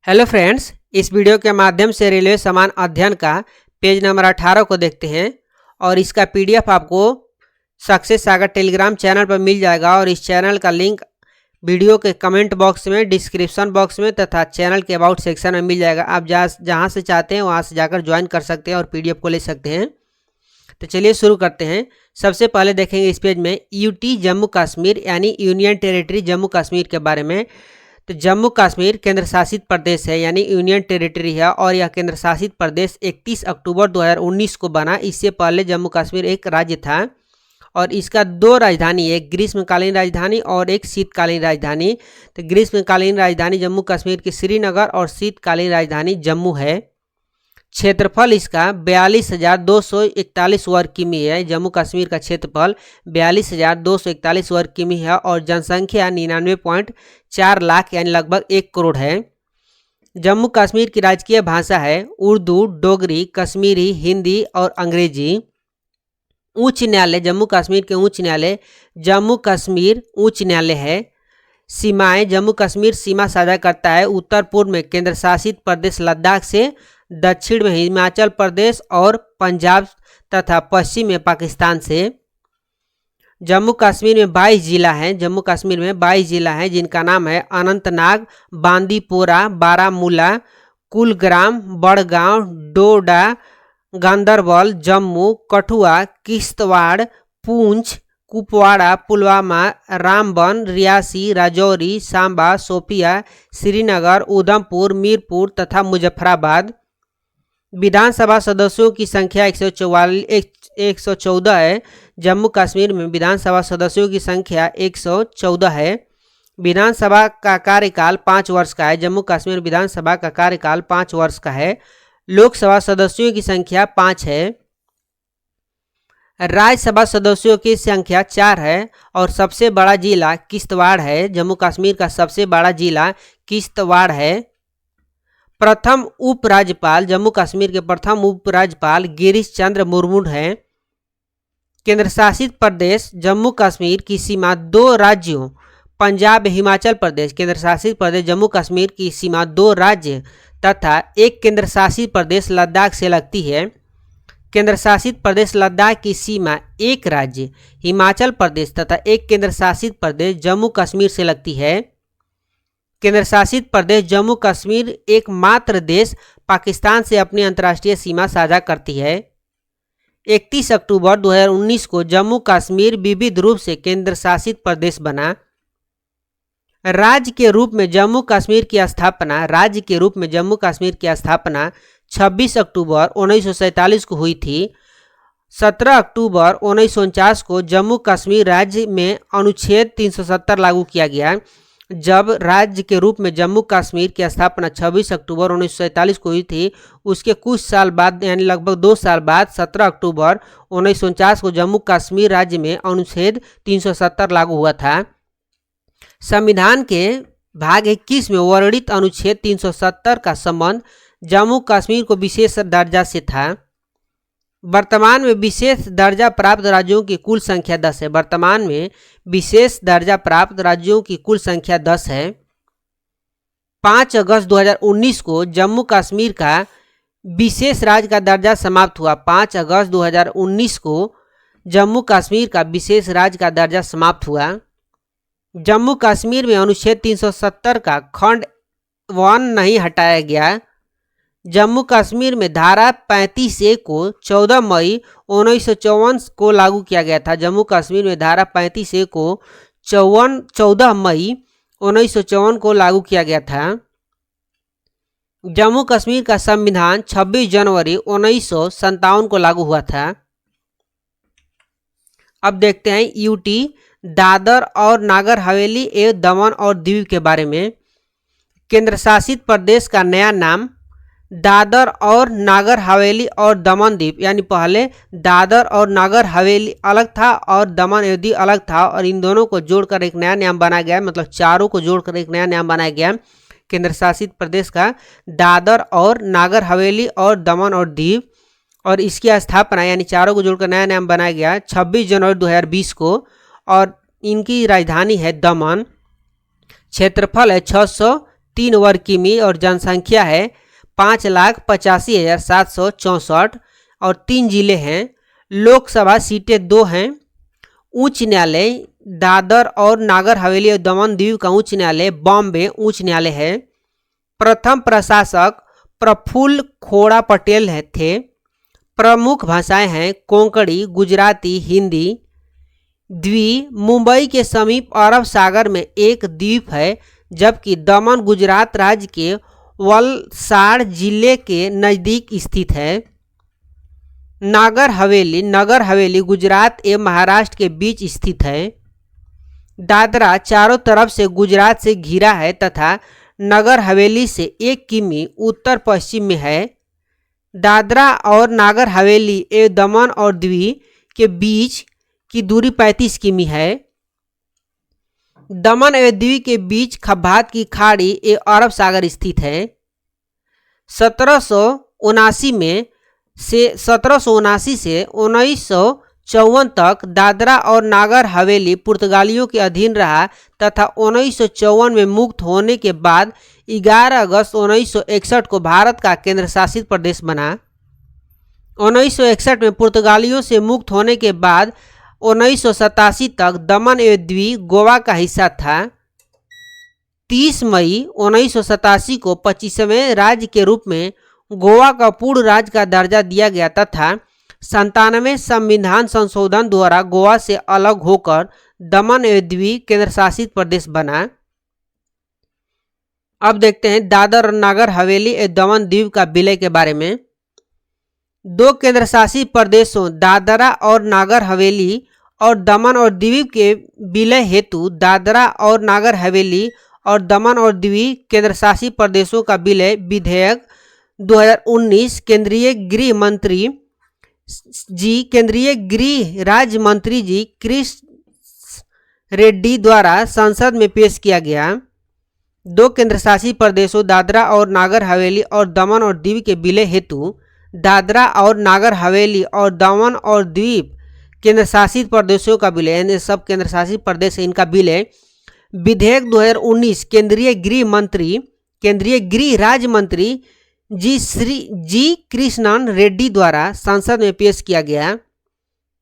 Hello friends, इस video के माध्यम से रेलवे समान अध्ययन का पेज नंबर 18 को देखते हैं और इसका पीडीएफ आपको सक्सेस सागर टेलीग्राम चैनल पर मिल जाएगा और इस चैनल का लिंक वीडियो के कमेंट बॉक्स में, डिस्क्रिप्शन बॉक्स में तथा चैनल के अबाउट सेक्शन में मिल जाएगा। आप जहाँ से चाहते हैं वहाँ से जाकर ज्वाइन कर सकते हैं और पीडीएफ को ले सकते हैं। तो चलिए शुरू करते हैं। सबसे पहले देखेंगे इस पेज में यूटी जम्मू कश्मीर यानी यूनियन टेरिटरी जम्मू कश्मीर के बारे में। तो जम्मू कश्मीर केंद्र शासित प्रदेश है यानी यूनियन टेरिटरी है और यह केंद्र शासित प्रदेश 31 अक्टूबर 2019 को बना। इससे पहले जम्मू कश्मीर एक राज्य था और इसका दो राजधानी, एक ग्रीष्मकालीन राजधानी और एक शीतकालीन राजधानी। तो ग्रीष्मकालीन राजधानी जम्मू कश्मीर की श्रीनगर और शीतकालीन राजधानी जम्मू है। क्षेत्रफल इसका 42,241 वर्ग किमी है। जम्मू कश्मीर का क्षेत्रफल 42,241 वर्ग किमी है और जनसंख्या 99.4 लाख यानी लगभग 1 करोड़ है। जम्मू कश्मीर की राजकीय भाषा है उर्दू, डोगरी, कश्मीरी, हिंदी और अंग्रेजी। उच्च न्यायालय जम्मू कश्मीर के उच्च न्यायालय जम्मू कश्मीर उच्च न्यायालय है। सीमाएं जम्मू कश्मीर सीमा साझा करता है उत्तर पूर्व में केंद्र शासित प्रदेश लद्दाख से, दक्षिण में हिमाचल प्रदेश और पंजाब तथा पश्चिम में पाकिस्तान से। जम्मू कश्मीर में 22 जिला हैं। जम्मू कश्मीर में 22 जिला हैं जिनका नाम है अनंतनाग, बांदीपोरा, बारामूला, कुलग्राम, बड़गांव, डोडा, गांदरबल, जम्मू, कठुआ, किश्तवाड़, पूंछ, कुपवाड़ा, पुलवामा, रामबन, रियासी, राजौरी, सांबा, शोपिया, श्रीनगर, उधमपुर, मीरपुर तथा मुजफ्फराबाद। विधानसभा सदस्यों की संख्या 114 है। जम्मू कश्मीर में विधानसभा सदस्यों की संख्या 114 है। विधानसभा का कार्यकाल 5 वर्ष का है। जम्मू कश्मीर विधानसभा का कार्यकाल 5 वर्ष का है। लोकसभा सदस्यों की संख्या 5 है। राज्यसभा सदस्यों की संख्या 4 है और सबसे बड़ा जिला किश्तवाड़ है। जम्मू कश्मीर का सबसे बड़ा जिला किश्तवाड़ है। प्रथम उपराज्यपाल जम्मू कश्मीर के प्रथम उपराज्यपाल गिरीश चंद्र मुर्मू हैं। केंद्र शासित प्रदेश जम्मू कश्मीर की सीमा 2 राज्यों पंजाब हिमाचल प्रदेश, केंद्र शासित प्रदेश जम्मू कश्मीर की सीमा 2 राज्य तथा एक केंद्र शासित प्रदेश लद्दाख से लगती है। केंद्र शासित प्रदेश लद्दाख की सीमा एक राज्य हिमाचल प्रदेश तथा एक केंद्र शासित प्रदेश जम्मू कश्मीर से लगती है। केंद्र शासित प्रदेश जम्मू कश्मीर एकमात्र देश पाकिस्तान से अपनी अंतर्राष्ट्रीय सीमा साझा करती है। 31 अक्टूबर 2019 को जम्मू कश्मीर विविध रूप से केंद्र शासित प्रदेश बना। राज्य के रूप में जम्मू कश्मीर की स्थापना 26 अक्टूबर 1947 को हुई थी। 17 अक्टूबर 1949 को जम्मू कश्मीर राज्य में अनुच्छेद 370 लागू किया गया। जब राज्य के रूप में जम्मू कश्मीर की स्थापना 26 अक्टूबर 1947 को हुई थी, उसके कुछ साल बाद यानी लगभग 2 साल बाद 17 अक्टूबर 1949 को जम्मू कश्मीर राज्य में अनुच्छेद 370 लागू हुआ था। संविधान के भाग 21 में वर्णित अनुच्छेद 370 का संबंध जम्मू कश्मीर को विशेष दर्जा से था। वर्तमान में विशेष दर्जा प्राप्त राज्यों की कुल संख्या 10 है। वर्तमान में विशेष दर्जा प्राप्त राज्यों की कुल संख्या 10 है। 5 अगस्त 2019 को जम्मू कश्मीर का विशेष राज्य का दर्जा समाप्त हुआ। 5 अगस्त 2019 को जम्मू कश्मीर का विशेष राज्य का दर्जा समाप्त हुआ। जम्मू कश्मीर में अनुच्छेद 370 का खंड 1 नहीं हटाया गया। जम्मू कश्मीर में धारा 35A को 14 मई 1954 को लागू किया गया था। जम्मू कश्मीर में धारा 35A को 14 मई 1954 को लागू किया गया था। जम्मू कश्मीर का संविधान 26 जनवरी 1957 को लागू हुआ था। अब देखते हैं यूटी दादर और नागर हवेली एवं दमन और दीव के बारे में। केंद्र शासित प्रदेश का नया नाम दादर और नागर हवेली और दमन द्वीप, यानी पहले दादर और नागर हवेली अलग था और दमन एवं दीव अलग था और इन दोनों को जोड़कर एक नया नाम बनाया गया, मतलब चारों को जोड़कर एक नया नाम बनाया गया केंद्र शासित प्रदेश का दादर और नागर हवेली और दमन और दीव। और इसकी स्थापना यानी चारों को जोड़कर नया नाम बनाया गया 26 जनवरी 2020 को और इनकी राजधानी है दमन। क्षेत्रफल है 3 वर्ग किमी और जनसंख्या है 5,85,764 और 3 जिले हैं। लोकसभा सीटें 2 हैं। उच्च न्यायालय दादर और नागर हवेली और दमन दीव का उच्च न्यायालय बॉम्बे उच्च न्यायालय है। प्रथम प्रशासक प्रफुल्ल खोड़ा पटेल थे। प्रमुख भाषाएं हैं कोंकणी, गुजराती, हिंदी। द्वीप मुंबई के समीप अरब सागर में एक द्वीप है, जबकि दमन गुजरात राज्य के वलसाड़ जिले के नज़दीक स्थित है। नगर हवेली गुजरात एवं महाराष्ट्र के बीच स्थित है। दादरा चारों तरफ से गुजरात से घिरा है तथा नगर हवेली से 1 किमी उत्तर पश्चिम में है। दादरा और नागर हवेली एवं दमन और दीव के बीच की दूरी 35 किमी है। दमन एवं दीव के बीच खब्बात की खाड़ी एवं अरब सागर स्थित है। 1779 से 1954 तक दादरा और नागर हवेली पुर्तगालियों के अधीन रहा तथा 1954 में मुक्त होने के बाद 11 अगस्त 1961 को भारत का केंद्र शासित प्रदेश बना। 1961 में पुर्तगालियों से मुक्त होने के बाद 1987 तक दमन एवं दीव गोवा का हिस्सा था। 30 मई 1987 को 25वें राज्य के रूप में गोवा का पूर्ण राज्य का दर्जा दिया गया तथा 97वें संविधान संशोधन द्वारा गोवा से अलग होकर दमन एवं दीव केंद्र शासित प्रदेश बना। अब देखते हैं दादर और नागर हवेली एवं दमन दीव का विलय के बारे में। 2 केंद्र शासित प्रदेशों दादरा और नागर हवेली और दमन और दीव के विलय हेतु दादरा और नागर हवेली और दमन और दीव केंद्र शासित प्रदेशों का विलय विधेयक 2019 केंद्रीय गृह राज्य मंत्री जी कृष्ण रेड्डी द्वारा संसद में पेश किया गया। 2 केंद्र शासित प्रदेशों दादरा और नागर हवेली और दमन और दीव के विलय हेतु दादरा और नागर हवेली और दमन और दीव केंद्र शासित प्रदेशों का विलय, यानी सब केंद्र शासित प्रदेश है इनका विलय, विधेयक 2019 केंद्रीय गृह राज्य मंत्री जी कृष्णन रेड्डी द्वारा संसद में पेश किया गया।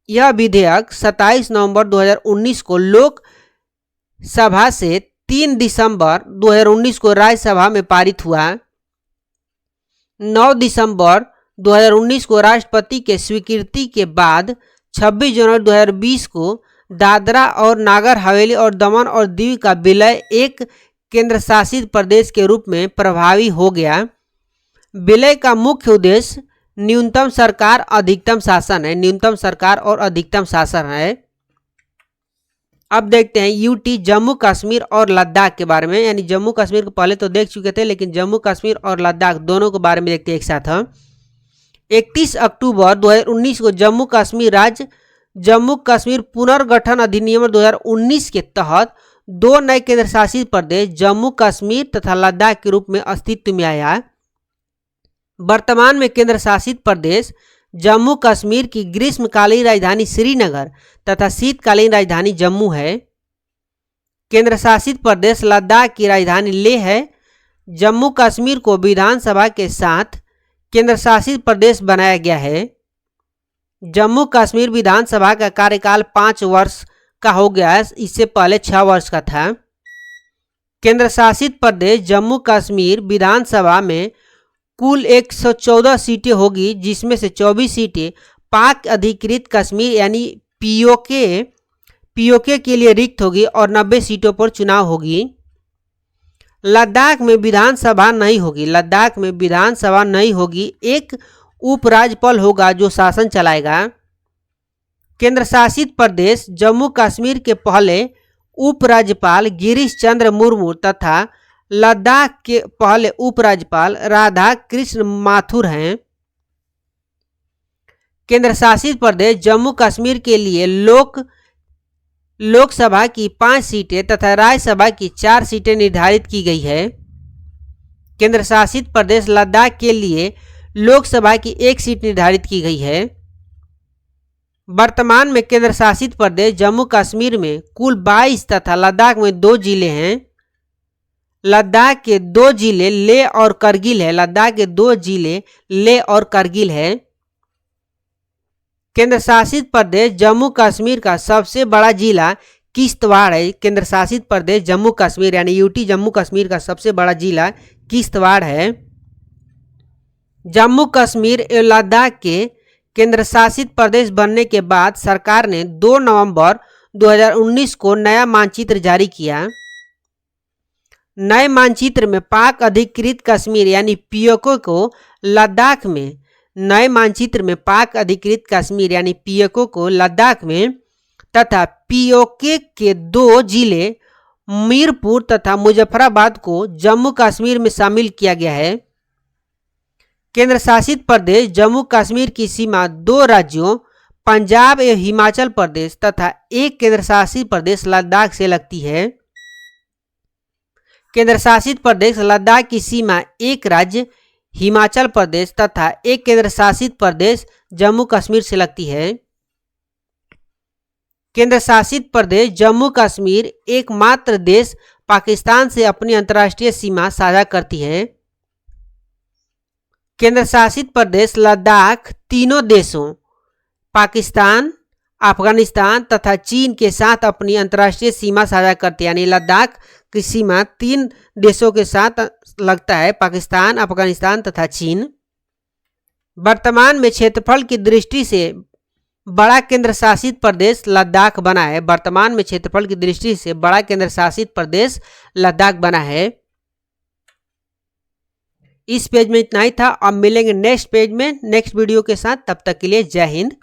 यह विधेयक 27 नवंबर 2019 को लोकसभा से 3 दिसंबर 2019 को राज्यसभा में पारित हुआ। 9 दिसंबर 2019 को राष्ट्रपति के स्वीकृति के बाद 26 जनवरी 2020 को दादरा और नागर हवेली और दमन और दीव का विलय एक केंद्र शासित प्रदेश के रूप में प्रभावी हो गया। विलय का मुख्य उद्देश्य न्यूनतम सरकार अधिकतम शासन है, न्यूनतम सरकार और अधिकतम शासन है। अब देखते हैं यूटी जम्मू कश्मीर और लद्दाख के बारे में, यानी जम्मू कश्मीर को पहले तो देख चुके थे लेकिन जम्मू कश्मीर और लद्दाख दोनों के बारे में देखते हैं एक साथ हम। 31 अक्टूबर 2019 को जम्मू कश्मीर राज्य जम्मू कश्मीर पुनर्गठन अधिनियम 2019 के तहत 2 नए केंद्र शासित प्रदेश जम्मू कश्मीर तथा लद्दाख के रूप में अस्तित्व में आया। वर्तमान में केंद्र शासित प्रदेश जम्मू कश्मीर की ग्रीष्मकालीन राजधानी श्रीनगर तथा शीतकालीन राजधानी जम्मू है। केंद्र शासित प्रदेश लद्दाख की राजधानी लेह है। जम्मू कश्मीर को विधानसभा के साथ केंद्र शासित प्रदेश बनाया गया है। जम्मू कश्मीर विधानसभा का कार्यकाल 5 वर्ष का हो गया है, इससे पहले 6 वर्ष का था। केंद्र शासित प्रदेश जम्मू कश्मीर विधानसभा में कुल 114 सीटें होगी, जिसमें से 24 सीटें पाक अधिकृत कश्मीर यानी पीओके के लिए रिक्त होगी और 90 सीटों पर चुनाव होगी। लद्दाख में विधानसभा नहीं होगी, लद्दाख में विधानसभा नहीं होगी, एक उपराज्यपाल होगा जो शासन चलाएगा। केंद्र शासित प्रदेश जम्मू कश्मीर के पहले उपराज्यपाल गिरीश चंद्र मुर्मू तथा लद्दाख के पहले उपराज्यपाल राधा कृष्ण माथुर हैं। केंद्र शासित प्रदेश जम्मू कश्मीर के लिए लोकसभा की 5 सीटें तथा राज्यसभा की 4 सीटें निर्धारित की गई है। केंद्र शासित प्रदेश लद्दाख के लिए लोकसभा की 1 सीट निर्धारित की गई है। वर्तमान में केंद्र शासित प्रदेश जम्मू कश्मीर में कुल 22 तथा लद्दाख में 2 जिले हैं। लद्दाख के 2 जिले लेह और करगिल है। लद्दाख के 2 जिले लेह और करगिल है। केंद्र शासित प्रदेश जम्मू कश्मीर का सबसे बड़ा जिला किश्तवाड़ है। केंद्र शासित प्रदेश जम्मू कश्मीर यानी यूटी जम्मू कश्मीर का सबसे बड़ा जिला किश्तवाड़ है। जम्मू कश्मीर एवं लद्दाख के केंद्र शासित प्रदेश बनने के बाद सरकार ने 2 नवंबर 2019 को नया मानचित्र जारी किया। नए मानचित्र में पाक अधिकृत कश्मीर यानी पीओके को लद्दाख में, नए मानचित्र में पाक अधिकृत कश्मीर यानी पीओके को लद्दाख में तथा पीओके के 2 जिले मीरपुर तथा मुजफ्फराबाद को जम्मू कश्मीर में शामिल किया गया है। केंद्र शासित प्रदेश जम्मू कश्मीर की सीमा 2 राज्यों पंजाब एवं हिमाचल प्रदेश तथा एक केंद्र शासित प्रदेश लद्दाख से लगती है। केंद्र शासित प्रदेश लद्दाख की सीमा एक राज्य हिमाचल प्रदेश तथा एक केंद्र शासित प्रदेश जम्मू कश्मीर से लगती है। केंद्र शासित प्रदेश जम्मू कश्मीर एकमात्र देश पाकिस्तान से अपनी अंतर्राष्ट्रीय सीमा साझा करती है। केंद्र शासित प्रदेश लद्दाख तीनों देशों पाकिस्तान, अफगानिस्तान तथा चीन के साथ अपनी अंतर्राष्ट्रीय सीमा साझा करती है। यानी लद्दाख की सीमा 3 देशों के साथ लगता है, पाकिस्तान, अफगानिस्तान तथा चीन। वर्तमान में क्षेत्रफल की दृष्टि से बड़ा केंद्र शासित प्रदेश लद्दाख बना है। वर्तमान में क्षेत्रफल की दृष्टि से बड़ा केंद्र शासित प्रदेश लद्दाख बना है। इस पेज में इतना ही था। अब मिलेंगे नेक्स्ट पेज में नेक्स्ट वीडियो के साथ। तब तक के लिए जय हिंद।